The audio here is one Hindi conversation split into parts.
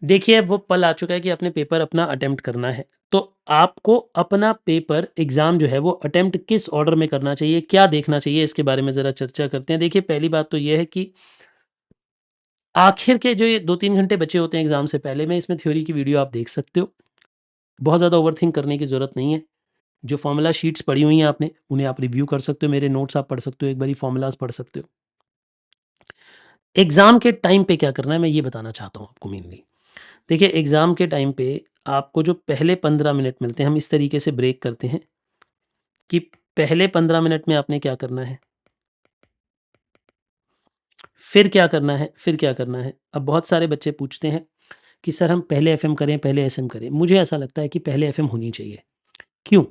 देखिए, अब वो पल आ चुका है कि अपने पेपर अपना अटेम्प्ट करना है। तो आपको अपना पेपर एग्ज़ाम जो है वो अटेम्प्ट किस ऑर्डर में करना चाहिए, क्या देखना चाहिए, इसके बारे में ज़रा चर्चा करते हैं। देखिए, पहली बात तो ये है कि आखिर के जो ये 2-3 घंटे बचे होते हैं एग्ज़ाम से पहले में, इसमें थ्योरी की वीडियो आप देख सकते हो। बहुत ज़्यादा ओवरथिंक करने की ज़रूरत नहीं है। जो फ़ॉर्मूला शीट्स पढ़ी हुई हैं आपने, उन्हें आप रिव्यू कर सकते हो, मेरे नोट्स आप पढ़ सकते हो, एक बारी फ़ॉर्मूलाज़ पढ़ सकते हो। एग्ज़ाम के टाइम पे क्या करना है, मैं ये बताना चाहता हूँ आपको मेनली। देखिए, एग्ज़ाम के टाइम पे आपको जो पहले 15 मिनट मिलते हैं, हम इस तरीके से ब्रेक करते हैं कि पहले 15 मिनट में आपने क्या करना है, फिर क्या करना है, फिर क्या करना है। अब बहुत सारे बच्चे पूछते हैं कि सर हम पहले एफएम करें, पहले एसएम करें। मुझे ऐसा लगता है कि पहले एफएम होनी चाहिए। क्यों?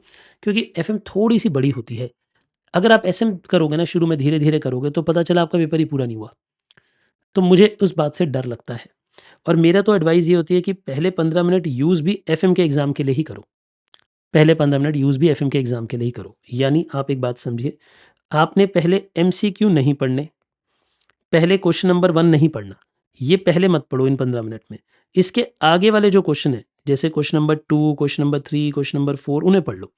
क्योंकि एफएम थोड़ी-सी बड़ी होती है। अगर आप एसएम करोगे ना शुरू में धीरे-धीरे करोगे तो पता चला आपका पेपर ही पूरा नहीं हुआ। तो मुझे उस बात से डर लगता है और मेरा तो एडवाइस ये होती है कि पहले 15 मिनट यूज़ भी एफएम के एग्ज़ाम के लिए ही करो। पहले 15 मिनट यूज़ भी एफएम के एग्ज़ाम के लिए ही करो। यानी आप एक बात समझिए, आपने पहले एमसीक्यू नहीं पढ़ने, पहले क्वेश्चन नंबर 1 नहीं पढ़ना। ये पहले मत पढ़ो इन 15 मिनट में। इसके आगे वाले जो क्वेश्चन हैं, जैसे question number 2, question number 3, question number 4 उन्हें पढ़ लो।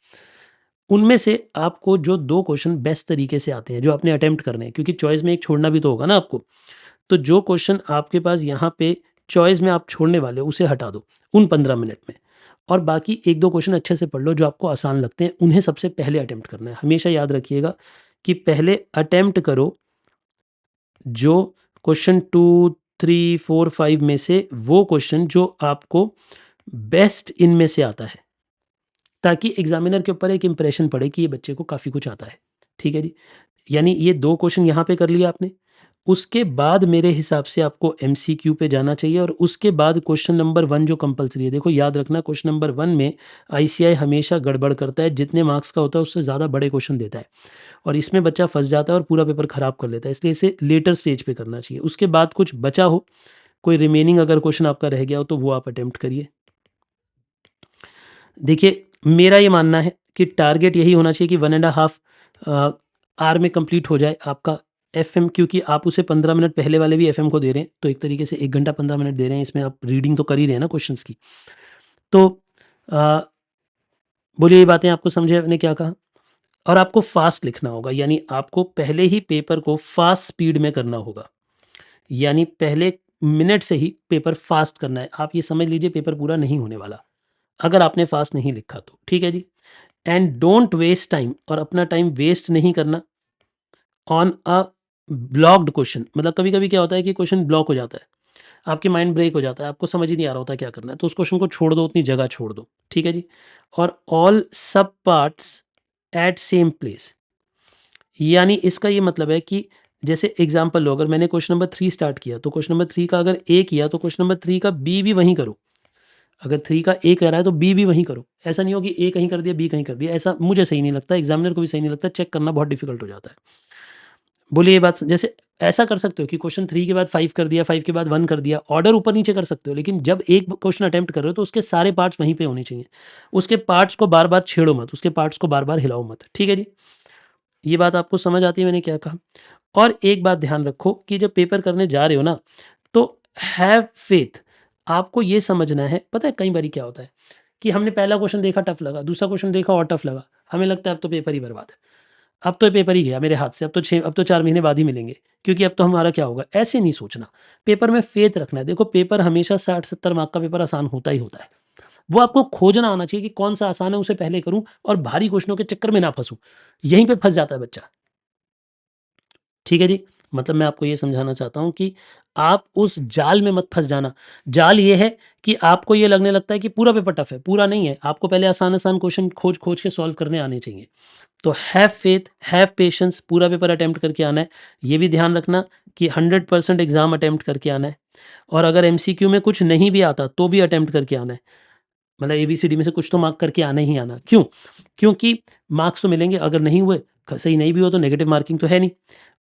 उनमें से आपको जो 2 क्वेश्चन बेस्ट तरीके से आते हैं, जो आपने अटेम्प्ट करने हैं, क्योंकि चॉइस में एक छोड़ना भी तो होगा ना आपको। तो जो क्वेश्चन आपके पास यहाँ पे चॉइस में आप छोड़ने वाले हो, उसे हटा दो उन 15 मिनट में और बाकी 1-2 क्वेश्चन अच्छे से पढ़ लो जो आपको आसान लगते हैं, उन्हें सबसे पहले अटेम्प्ट करना है। हमेशा याद रखिएगा कि पहले अटेम्प्ट करो जो क्वेश्चन 2, 3, 4, 5 में से वो क्वेश्चन जो आपको बेस्ट इनमें से आता है, ताकि एग्ज़ामिनर के ऊपर एक इम्प्रेशन पड़े कि ये बच्चे को काफ़ी कुछ आता है। ठीक है जी? यानी ये 2 क्वेश्चन यहाँ पे कर लिया आपने। उसके बाद मेरे हिसाब से आपको एमसीक्यू पे जाना चाहिए और उसके बाद क्वेश्चन नंबर 1 जो कंपल्सरी है। देखो याद रखना क्वेश्चन नंबर 1 में आईसीएआई हमेशा गड़बड़ करता है, जितने मार्क्स का होता है उससे ज़्यादा बड़े क्वेश्चन देता है और इसमें बच्चा फँस जाता है और पूरा पेपर खराब कर लेता है। इसलिए इसे लेटर स्टेज पे करना चाहिए। उसके बाद कुछ बचा हो, कोई रिमेनिंग अगर क्वेश्चन आपका रह गया हो तो वो आप अटेम्प्ट करिए। देखिए, मेरा ये मानना है कि टारगेट यही होना चाहिए कि 1 एंड अ हाफ आवर में कंप्लीट हो जाए आपका एफएम, क्योंकि आप उसे 15 मिनट पहले वाले भी एफएम को दे रहे हैं, तो एक तरीके से 1 घंटा 15 मिनट दे रहे हैं, इसमें आप रीडिंग तो कर ही रहे हैं ना क्वेश्चंस की। तो अ, बोलिए ये बातें आपको समझे मैंने क्या कहा? और आपको फ़ास्ट लिखना होगा, यानी आपको पहले ही पेपर को फ़ास्ट स्पीड में करना होगा। यानी पहले मिनट से ही पेपर फ़ास्ट करना है। आप ये समझ लीजिए पेपर पूरा नहीं होने वाला, अगर आपने फ़ास्ट नहीं लिखा तो। ठीक है जी? एंड डोंट वेस्ट टाइम, और अपना टाइम वेस्ट नहीं करना ऑन अ ब्लॉक्ड क्वेश्चन। मतलब कभी-कभी क्या होता है कि क्वेश्चन ब्लॉक हो जाता है, आपके माइंड ब्रेक हो जाता है, आपको समझ ही नहीं आ रहा होता क्या करना है, तो उस क्वेश्चन को छोड़ दो, उतनी जगह छोड़ दो। ठीक है जी? और ऑल सब पार्ट्स एट सेम प्लेस। यानी इसका ये मतलब है कि जैसे एग्ज़ाम्पल लो, अगर मैंने क्वेश्चन नंबर 3 स्टार्ट किया, तो क्वेश्चन नंबर 3 का अगर ए किया, तो क्वेश्चन नंबर 3 का बी भी वहीं करो। अगर 3 का ए कर रहा है, तो बी भी वहीं करो। ऐसा नहीं हो कि ए कहीं कर दिया, बी कहीं कर दिया, ऐसा मुझे सही नहीं लगता, एग्ज़ामिनर को भी सही नहीं लगता, चेक करना बहुत डिफ़िकल्ट हो जाता है। बोलिए ये बात, जैसे ऐसा कर सकते हो कि क्वेश्चन 3 के बाद 5 कर दिया, 5 के बाद 1 कर दिया, ऑर्डर ऊपर-नीचे कर सकते हो, लेकिन जब एक क्वेश्चन अटेम्प्ट कर रहे हो, तो उसके सारे पार्ट्स वहीं पे होने चाहिए। उसके पार्ट्स को बार-बार छेड़ो मत, उसके पार्ट्स को बार-बार हिलाओ मत। ठीक है जी? ये बात आपको समझ आती है मैंने क्या कहा? और एक बात ध्यान रखो कि जब पेपर करने जा रहे हो ना, तो हैव फेथ। आपको ये समझना है, पता है कई बारी क्या होता है कि हमने पहला क्वेश्चन देखा टफ लगा, दूसरा क्वेश्चन देखा और टफ लगा, हमें लगता है अब तो पेपर ही बर्बाद है, अब तो ये पेपर ही गया मेरे हाथ से, अब तो 4 महीने बाद ही मिलेंगे, क्योंकि अब तो हमारा क्या होगा। ऐसे नहीं सोचना, पेपर में फेथ रखना है। देखो, पेपर हमेशा 60-70 मार्क का पेपर आसान होता ही होता है। वो आपको खोजना आना चाहिए कि कौन सा आसान है, उसे पहले करूं और भारी क्वेश्चनों के चक्कर में ना फंसूं। यहीं पे फंस जाता है बच्चा। ठीक है जी? मतलब मैं आपको ये समझाना चाहता हूँ कि आप उस जाल में मत फँस जाना। जाल ये है कि आपको ये लगने लगता है कि पूरा पेपर टफ़ है, पूरा नहीं है। आपको पहले आसान-आसान क्वेश्चन खोज-खोज के सॉल्व करने आने चाहिए। तो हैव फेथ, हैव पेशेंस, पूरा पेपर अटेम्प्ट करके आना है। ये भी ध्यान रखना कि 100% एग्ज़ाम अटेम्प्ट करके आना है और अगर एमसीक्यू में कुछ नहीं भी आता, तो भी अटेम्प्ट करके आना है। मतलब एबीसीडी में से कुछ तो मार्क करके आना ही आना। क्यों? क्योंकि मार्क्स तो मिलेंगे, अगर नहीं हुए, सही नहीं भी हो तो नेगेटिव मार्किंग तो है नहीं।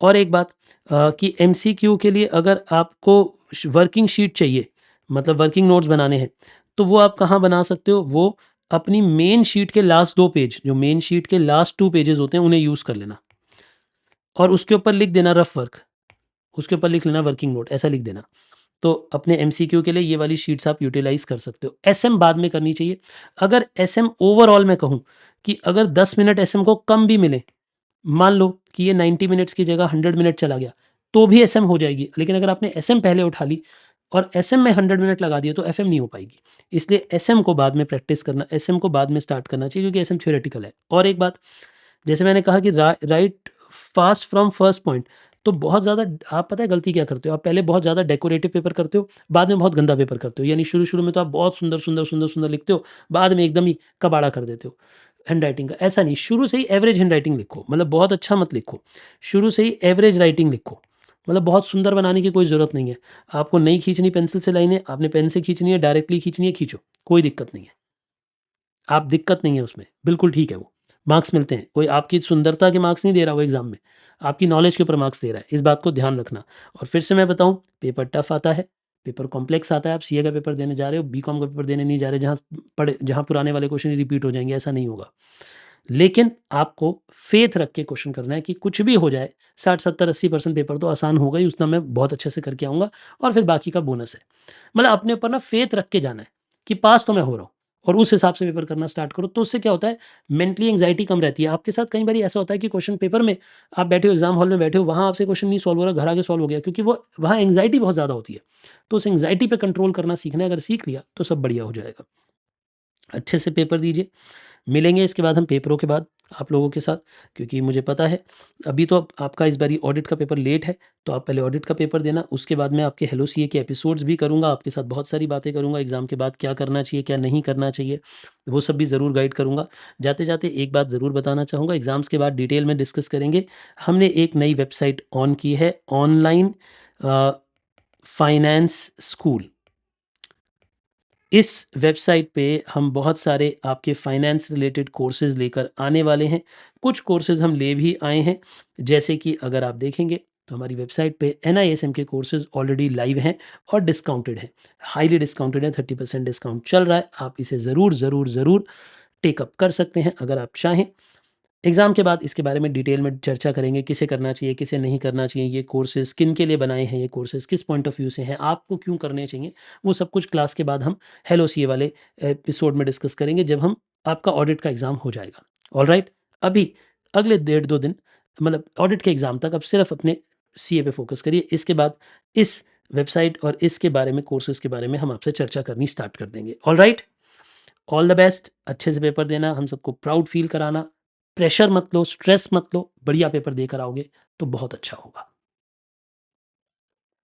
और एक बात कि एमसीक्यू के लिए अगर आपको वर्किंग शीट चाहिए, मतलब वर्किंग नोट्स बनाने हैं, तो वो आप कहाँ बना सकते हो? वो अपनी मेन शीट के लास्ट 2 पेज, जो मेन शीट के लास्ट 2 पेजेज़ होते हैं, उन्हें यूज़ कर लेना और उसके ऊपर लिख देना रफ वर्क, उसके ऊपर लिख लेना वर्किंग नोट, ऐसा लिख देना। तो अपने एमसीक्यू के लिए ये वाली शीट्स आप यूटिलाइज़ कर सकते हो। एसएम बाद में करनी चाहिए। अगर एसएम ओवरऑल मैं कहूँ कि अगर 10 मिनट एसएम को कम भी मिले, मान लो कि ये 90 मिनट्स की जगह 100 मिनट चला गया, तो भी एसएम हो जाएगी। लेकिन अगर आपने एसएम पहले उठा ली और एसएम में 100 मिनट लगा दिए तो एफएम नहीं हो पाएगी। इसलिए एसएम को बाद में प्रैक्टिस करना, एसएम को बाद में स्टार्ट करना चाहिए, क्योंकि एसएम थ्योरेटिकल है। और एक बात, जैसे मैंने कहा कि right fast from first point, तो बहुत ज़्यादा आप पता है गलती क्या करते हो, आप पहले बहुत ज़्यादा डेकोरेटिव पेपर करते हो, बाद में बहुत गंदा पेपर करते हो। यानी शुरू-शुरू में तो आप बहुत सुंदर, सुंदर, सुंदर, सुंदर लिखते हो, बाद में एकदम ही कबाड़ा कर देते हो हैंडराइटिंग का। ऐसा नहीं, शुरू से ही एवरेज हैंडराइटिंग लिखो, मतलब बहुत अच्छा मत लिखो। शुरू से ही एवरेज राइटिंग लिखो, मतलब बहुत सुंदर बनाने की कोई ज़रूरत नहीं है। आपको नहीं खींचनी पेंसिल से लाइनें, आपने पेन से खींचनी है, डायरेक्टली खींचनी है, खींचो, कोई दिक्कत नहीं है। आप दिक्कत नहीं है उसमें, बिल्कुल ठीक है वो। मार्क्स मिलते हैं, कोई आपकी सुंदरता के मार्क्स नहीं दे रहा वो एग्ज़ाम में, आपकी नॉलेज के ऊपर मार्क्स दे रहा है, इस बात को ध्यान रखना। और फिर से मैं बताऊँ, पेपर टफ़ आता है, पेपर कॉम्प्लेक्स आता है। आप सीए का पेपर देने जा रहे हो, बीकॉम का पेपर देने नहीं जा रहे, जहाँ पुराने वाले क्वेश्चन रिपीट हो जाएँगे, ऐसा नहीं होगा। लेकिन आपको फ़ेथ रख के क्वेश्चन करना है कि कुछ भी हो जाए, 60, 70, 80% पेपर तो आसान होगा ही, उतना मैं बहुत अच्छे से करके आऊँगा और फिर बाकी का बोनस है। मतलब अपने ऊपर ना फ़ेथ रख के जाना है कि पास तो मैं हो रहा हूँ, और उस हिसाब से पेपर करना स्टार्ट करो। तो उससे क्या होता है, मेंटली एंग्जायटी कम रहती है। आपके साथ कई बार ऐसा होता है कि क्वेश्चन पेपर में आप बैठे हो, एग्जाम हॉल में बैठे हो, वहाँ आपसे क्वेश्चन नहीं सॉल्व हो रहा, घर आके सॉल्व हो गया, क्योंकि वो वहाँ एंग्जायटी बहुत ज़्यादा होती है। तो उस एंग्जायटी पे कंट्रोल करना सीखना है, अगर सीख लिया तो सब बढ़िया हो जाएगा। अच्छे से पेपर दीजिए। मिलेंगे इसके बाद हम पेपरों के बाद आप लोगों के साथ, क्योंकि मुझे पता है अभी तो आपका इस बारी ऑडिट का पेपर लेट है, तो आप पहले ऑडिट का पेपर देना। उसके बाद मैं आपके हेलो सीए के एपिसोड्स भी करूँगा, आपके साथ बहुत सारी बातें करूँगा, एग्ज़ाम के बाद क्या करना चाहिए, क्या नहीं करना चाहिए, वो सब भी ज़रूर गाइड करूँगा। जाते-जाते एक बात ज़रूर बताना चाहूँगा, एग्ज़ाम्स के बाद डिटेल में डिस्कस करेंगे। हमने एक नई वेबसाइट ऑन की है, ऑनलाइन फाइनेंस स्कूल। इस वेबसाइट पे हम बहुत सारे आपके फाइनेंस रिलेटेड कोर्सेज़ लेकर आने वाले हैं। कुछ कोर्सेज़ हम ले भी आए हैं, जैसे कि अगर आप देखेंगे तो हमारी वेबसाइट पे एनआईएसएम के कोर्सेज़ ऑलरेडी लाइव हैं और डिस्काउंटेड हैं। हाईली डिस्काउंटेड है, 30% डिस्काउंट चल रहा है। आप इसे ज़रूर, ज़रूर, ज़रूर टेक अप कर सकते हैं अगर आप चाहें। एग्ज़ाम के बाद इसके बारे में डिटेल में चर्चा करेंगे, किसे करना चाहिए, किसे नहीं करना चाहिए, ये कोर्सेज़ किन के लिए बनाए हैं, ये कोर्सेज़ किस पॉइंट ऑफ व्यू से हैं, आपको क्यों करने चाहिए, वो सब कुछ क्लास के बाद हम हेलो सीए वाले एपिसोड में डिस्कस करेंगे, जब हम आपका ऑडिट का एग्ज़ाम हो जाएगा। ऑलराइट, अभी अगले 1.5-2 दिन, मतलब ऑडिट के एग्ज़ाम तक, आप सिर्फ अपने सीए पे फोकस करिए। इसके बाद इस वेबसाइट और इसके बारे में, कोर्सेज़ के बारे में हम आपसे चर्चा करनी स्टार्ट कर देंगे। Alright, all the best. अच्छे से पेपर देना, हम सबको प्राउड फील कराना, प्रेशर मत लो, स्ट्रेस मत लो, बढ़िया पेपर देकर आओगे तो बहुत अच्छा होगा।